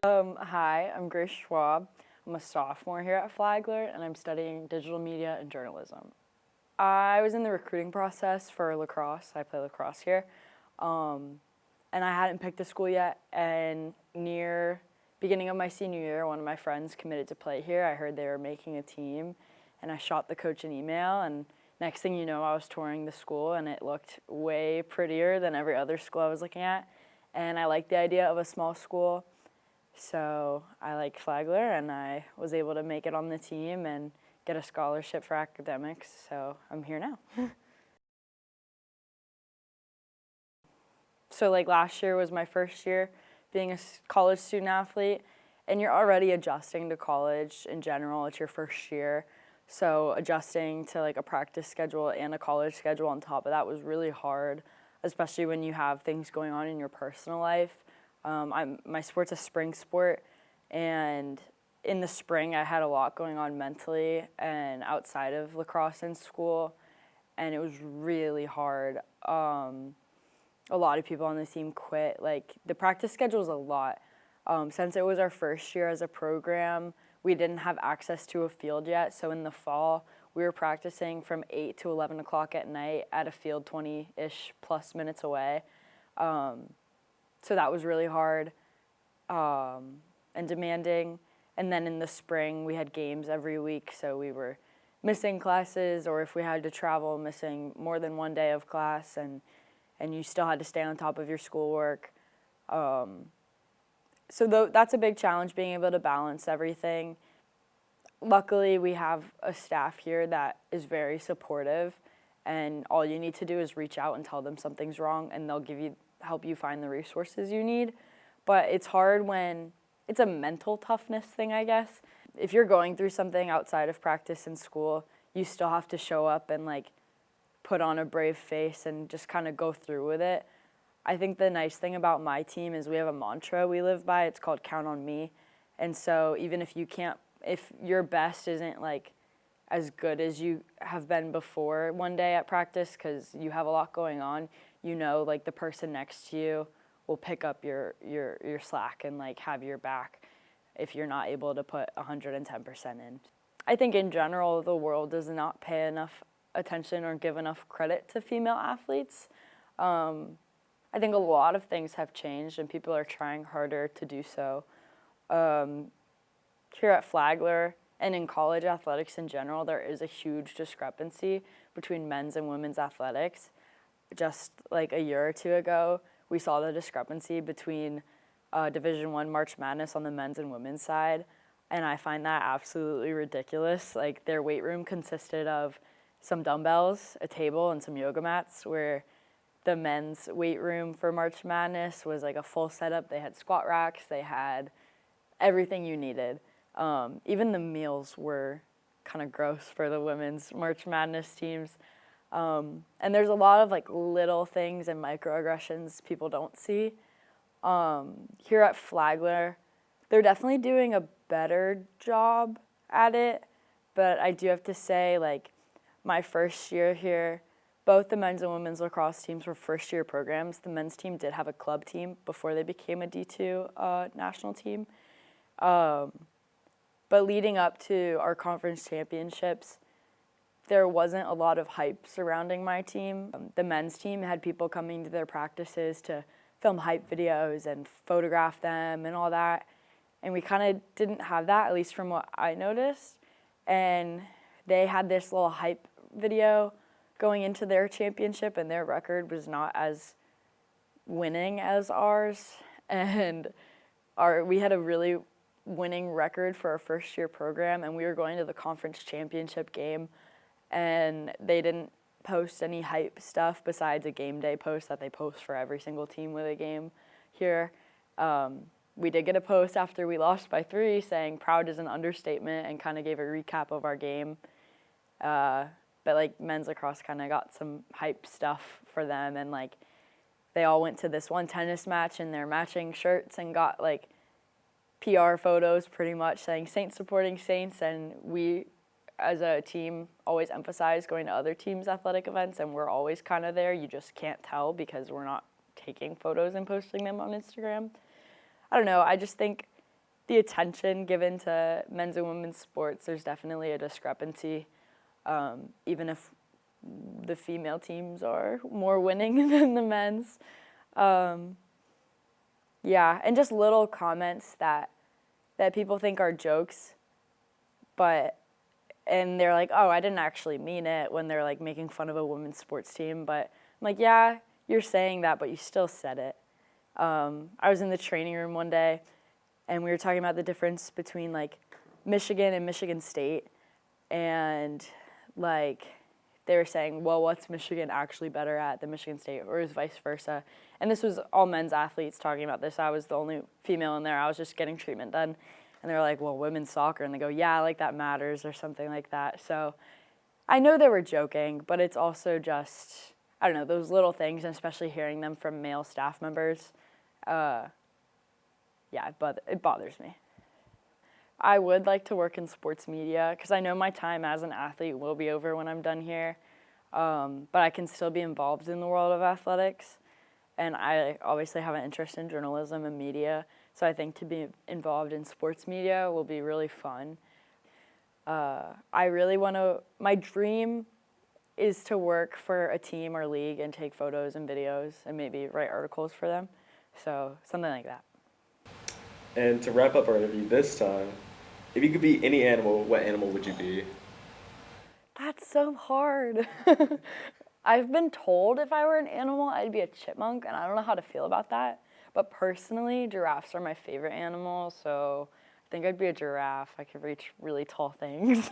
Hi, I'm Grace Schwab. I'm a sophomore here at Flagler, and I'm studying digital media and journalism. I was in the recruiting process for lacrosse. I play lacrosse here, and I hadn't picked a school yet. And near beginning of my senior year, one of my friends committed to play here. I heard they were making a team, and I shot the coach an email. And next thing you know, I was touring the school, and it looked way prettier than every other school I was looking at. And I liked the idea of a small school. So I liked Flagler, and I was able to make it on the team and get a scholarship for academics, so I'm here now. So like last year was my first year being a college student athlete, and you're already adjusting to college in general. It's your first year, so adjusting to like a practice schedule and a college schedule on top of that was really hard, especially when you have things going on in your personal life. My sport's a spring sport, and in the spring I had a lot going on mentally and outside of lacrosse in school, and it was really hard. A lot of people on the team quit. Like, the practice schedule is a lot. Since it was our first year as a program, we didn't have access to a field yet, so in the fall we were practicing from 8 to 11 o'clock at night at a field 20-ish plus minutes away. So that was really hard and demanding. And then in the spring, we had games every week, so we were missing classes, or if we had to travel, missing more than one day of class, and you still had to stay on top of your schoolwork. So that's a big challenge, being able to balance everything. Luckily, we have a staff here that is very supportive, and all you need to do is reach out and tell them something's wrong, and they'll help you find the resources you need. But it's hard when it's a mental toughness thing, I guess. If you're going through something outside of practice in school, you still have to show up and like put on a brave face and just kind of go through with it. I think the nice thing about my team is we have a mantra we live by. It's called "Count on Me." And so even if your best isn't like as good as you have been before one day at practice, because you have a lot going on, you know, like the person next to you will pick up your slack and like have your back if you're not able to put 110% in. I think in general the world does not pay enough attention or give enough credit to female athletes. I think a lot of things have changed and people are trying harder to do so. Here at Flagler and in college athletics in general, there is a huge discrepancy between men's and women's athletics. Just like a year or two ago, we saw the discrepancy between Division I March Madness on the men's and women's side, and I find that absolutely ridiculous. Like, their weight room consisted of some dumbbells, a table, and some yoga mats, where the men's weight room for March Madness was like a full setup. They had squat racks, they had everything you needed. Even the meals were kind of gross for the women's March Madness teams. And there's a lot of like little things and microaggressions people don't see. Here at Flagler, they're definitely doing a better job at it, but I do have to say, like, my first year here, both the men's and women's lacrosse teams were first-year programs. The men's team did have a club team before they became a D2 national team. But leading up to our conference championships, there wasn't a lot of hype surrounding my team. The men's team had people coming to their practices to film hype videos and photograph them and all that. And we kind of didn't have that, at least from what I noticed. And they had this little hype video going into their championship, and their record was not as winning as ours. And we had a really winning record for our first year program, and we were going to the conference championship game, and they didn't post any hype stuff besides a game day post that they post for every single team with a game here. We did get a post after we lost by 3 saying "proud" is an understatement, and kind of gave a recap of our game. But like men's lacrosse kind of got some hype stuff for them, and like they all went to this one tennis match in their matching shirts and got like PR photos pretty much saying Saints supporting Saints, and we as a team always emphasize going to other teams' athletic events, and we're always kind of there. You just can't tell because we're not taking photos and posting them on Instagram. I don't know, I just think the attention given to men's and women's sports, there's definitely a discrepancy, even if the female teams are more winning than the men's. Yeah, and just little comments that people think are jokes, and they're like, oh, I didn't actually mean it, when they're like making fun of a women's sports team. But I'm like, yeah, you're saying that, but you still said it. I was in the training room one day, and we were talking about the difference between like Michigan and Michigan State, and like they were saying, well, what's Michigan actually better at than Michigan State, or is vice versa? And this was all men's athletes talking about this. I was the only female in there. I was just getting treatment done. And they were like, well, women's soccer. And they go, yeah, like that matters, or something like that. So I know they were joking, but it's also just, I don't know, those little things, and especially hearing them from male staff members. Yeah, it bothers me. I would like to work in sports media because I know my time as an athlete will be over when I'm done here, but I can still be involved in the world of athletics, and I obviously have an interest in journalism and media, so I think to be involved in sports media will be really fun. I really want to, my dream is to work for a team or league and take photos and videos and maybe write articles for them, so something like that. And to wrap up our interview this time, if you could be any animal, what animal would you be? That's so hard. I've been told if I were an animal, I'd be a chipmunk, and I don't know how to feel about that. But personally, giraffes are my favorite animal, so I think I'd be a giraffe. I could reach really tall things.